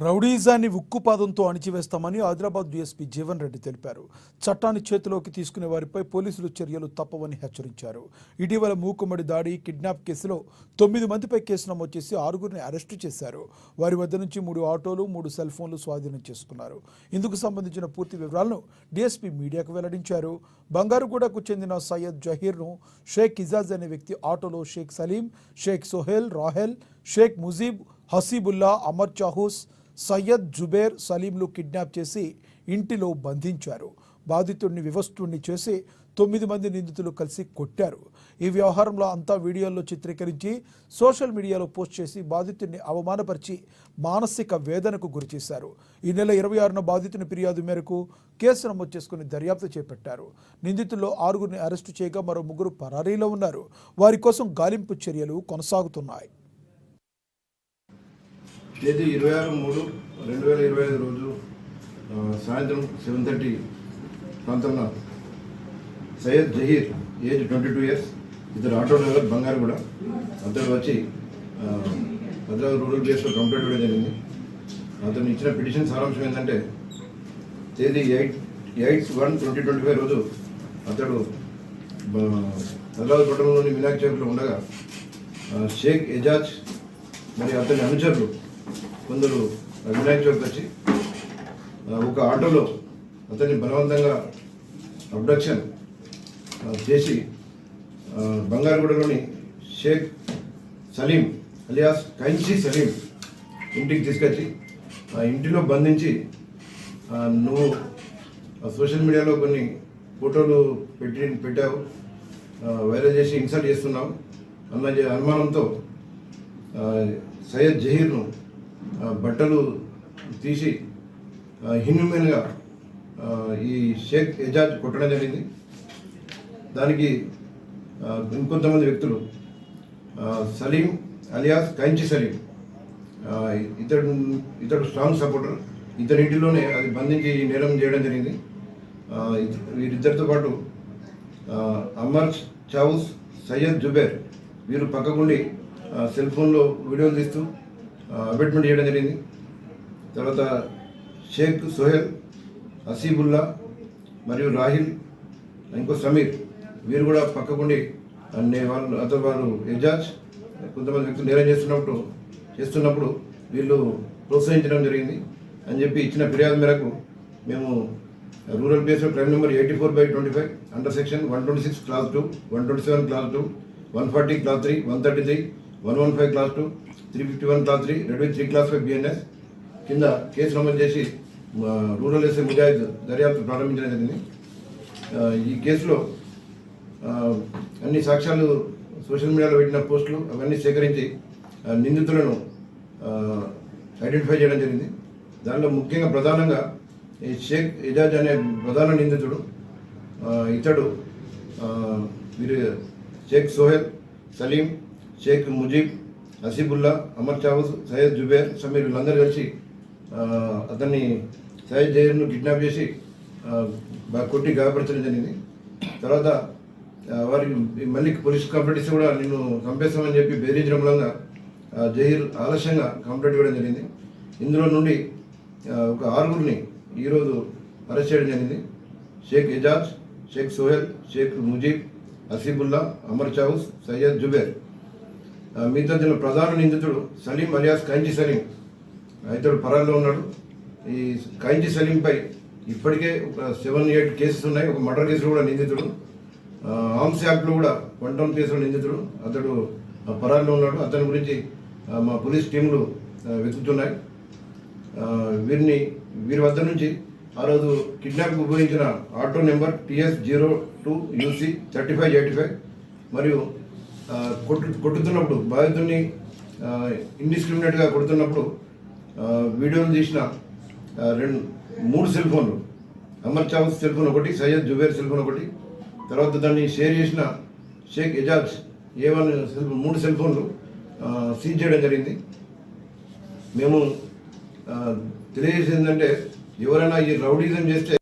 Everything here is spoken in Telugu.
రౌడీజాన్ని ఉక్కుపాదంతో అణిచివేస్తామని ఆదిలాబాద్ డీఎస్పీ జీవన్ రెడ్డి తెలిపారు. చట్టాన్ని చేతిలోకి తీసుకునే వారిపై పోలీసులు చర్యలు తప్పవని హెచ్చరించారు. ఇటీవల మూకుమ్మడి దాడి, కిడ్నాప్ కేసులో 9 మందిపై కేసు నమోదు చేసి 6గురిని అరెస్టు చేశారు. వారి వద్ద నుంచి 3 ఆటోలు, 3 సెల్ ఫోన్లు స్వాధీనం చేసుకున్నారు. ఇందుకు సంబంధించిన పూర్తి వివరాలను డీఎస్పీ మీడియాకు వెల్లడించారు. బంగారుగూడకు చెందిన సయ్యద్ జహీర్ను షేక్ ఇజాజ్ అనే వ్యక్తి ఆటోలో షేక్ సలీం, షేక్ సోహెల్, రాహెల్, షేక్ ముజీబ్, హసీబుల్లా, అమర్ చాహూస్, సయ్యద్ జుబేర్, సలీంలు కిడ్నాప్ చేసి ఇంటిలో బంధించారు. బాధితుడిని వివస్తుడిని చేసి 9 మంది నిందితులు కలిసి కొట్టారు. ఈ వ్యవహారంలో అంతా వీడియోల్లో చిత్రీకరించి సోషల్ మీడియాలో పోస్ట్ చేసి బాధితుడిని అవమానపరిచి మానసిక వేదనకు గురిచేశారు. ఈ నెల 26న బాధితుని ఫిర్యాదు మేరకు కేసు నమోదు చేసుకుని దర్యాప్తు చేపట్టారు. నిందితుల్లో 6గురిని అరెస్టు చేయగా మరో 3 పరారీలో ఉన్నారు. వారి కోసం గాలింపు చర్యలు కొనసాగుతున్నాయి. తేదీ 26/3/2025 రోజు సాయంత్రం 7:30 ప్రాంతంలో సయ్యద్ జహీర్ ఏజ్ 22 ఇయర్స్, ఇద్దరు ఆటో డ్రైవర్ బంగారుగూడ అతడు వచ్చి భద్రావతి రూరల్ ప్లేస్లో కంప్లైంట్ ఇవ్వడం జరిగింది. అతను ఇచ్చిన పిటిషన్ సారాంశం ఏంటంటే తేదీ 8/1/2025 రోజు అతడు భద్రావతి పట్టణంలోని వినాయక చౌక్లో ఉండగా షేక్ ఎజాజ్ మరియు అతని అనుచరులు కొందరు వినాయక చౌక్ వచ్చి ఒక ఆటోలో అతన్ని బలవంతంగా అబ్డక్షన్ చేసి బంగారుగూడలోని షేక్ సలీం అలియాస్ కైంచి సలీం ఇంటికి తీసుకొచ్చి ఇంటిలో బంధించి నువ్వు సోషల్ మీడియాలో కొన్ని ఫోటోలు పెట్టావు, వైరల్ చేసి ఇన్సల్ట్ చేస్తున్నావు అన్న అనుమానంతో సయ్యద్ జహీర్ను బట్టలు తీసి హ్యూమన్గా ఈ షేక్ ఎజాజ్ కొట్టడం జరిగింది. దానికి ఇంకొంతమంది వ్యక్తులు సలీం అలియాస్ కైంచి సలీం ఇతడు స్ట్రాంగ్ సపోర్టర్, ఇతని ఇంటిలోనే అది బంధించి నేరం చేయడం జరిగింది. వీరిద్దరితో పాటు అమర్ చావుస్, సయ్యద్ జుబేర్ వీరు పక్కకుండి సెల్ ఫోన్లో వీడియోలు తీస్తూ అబెట్మెంట్ చేయడం జరిగింది. తర్వాత షేక్ సోహెల్, హసీబుల్లా మరియు రాహిల్, ఇంకో సమీర్ వీరు కూడా పక్కకుండి వాళ్ళు ఎజాజ్ కొంతమంది వ్యక్తులు నేరం చేస్తున్నప్పుడు వీళ్ళు ప్రోత్సహించడం జరిగింది అని చెప్పి ఇచ్చిన ఫిర్యాదు మేరకు మేము రూరల్ ప్లేస్లో crime number 84/25 under section 126 class 2, 127 class 2, 140 class 3, 133, 115 class 2, 351 class 3, red with 3 class 5 BNS కింద కేసు నమోదు చేసి రూరల్ ఎస్ఐ ముజాహిద్ దర్యాప్తు ప్రారంభించడం జరిగింది. ఈ కేసులో అన్ని సాక్ష్యాలు సోషల్ మీడియాలో పెట్టిన పోస్టులు అవన్నీ సేకరించి నిందితులను ఐడెంటిఫై చేయడం జరిగింది. దానిలో ముఖ్యంగా ప్రధానంగా ఈ షేక్ ఎజాజ్ అనే ప్రధాన నిందితుడు, ఇతడు వీరు షేక్ సోహెల్, సలీం, షేక్ ముజీబ్, హసీబుల్లా, అమర్ చావుస్, సయ్యద్ జుబేర్, సమీర్ వీళ్ళందరూ కలిసి అతన్ని సయ్యద్ జహీర్ను కిడ్నాప్ చేసి కొట్టి గాయపరచడం జరిగింది. తర్వాత వారికి మళ్ళీ పోలీస్ కంప్లైంట్ ఇస్తే కూడా నిన్ను చంపేస్తామని చెప్పి బెదిరించడం మూలంగా జహీర్ ఆలస్యంగా కంప్లైంట్ ఇవ్వడం జరిగింది. ఇందులో నుండి ఒక 6గురిని ఈరోజు అరెస్ట్ చేయడం జరిగింది. షేక్ ఎజాజ్, షేక్ సోహెల్, షేక్ ముజీబ్, హసీబుల్లా, అమర్ చావుస్, సయ్యద్ జుబేర్. మిగతా ప్రధాన నిందితుడు సలీం అలియాస్ కైంచి సలీం ఇతడు పరాల్లో ఉన్నాడు. ఈ కైంచి సలీంపై ఇప్పటికే ఒక 7-8 కేసెస్ ఉన్నాయి. ఒక మర్డర్ కేసులో కూడా నిందితుడు, ఆర్మ్స్ యాక్ట్లో కూడా 1 టౌన్ కేసులో నిందితుడు, అతడు పరాల్లో ఉన్నాడు. అతని గురించి మా పోలీస్ టీంలు వెతుకుతున్నాయి. వీరి వద్ద నుంచి ఆ రోజు కిడ్నాప్కి ఉపయోగించిన ఆటో నెంబర్ TS02UC 3585 మరియు కొట్టుతున్నప్పుడు బాధితుడిని ఇండిస్క్రిమినేట్గా కొడుతున్నప్పుడు వీడియోలు తీసిన 3 సెల్ ఫోన్లు, అమర్ చావుస్ సెల్ ఫోన్ ఒకటి, సయ్యద్ జుబేర్ సెల్ ఫోన్ ఒకటి, తర్వాత దాన్ని షేర్ చేసిన షేక్ ఎజాజ్ A1 3 సెల్ ఫోన్లు సీజ్ చేయడం జరిగింది. మేము తెలియజేసింది ఏంటంటే ఎవరైనా ఈ రౌడీజం చేస్తే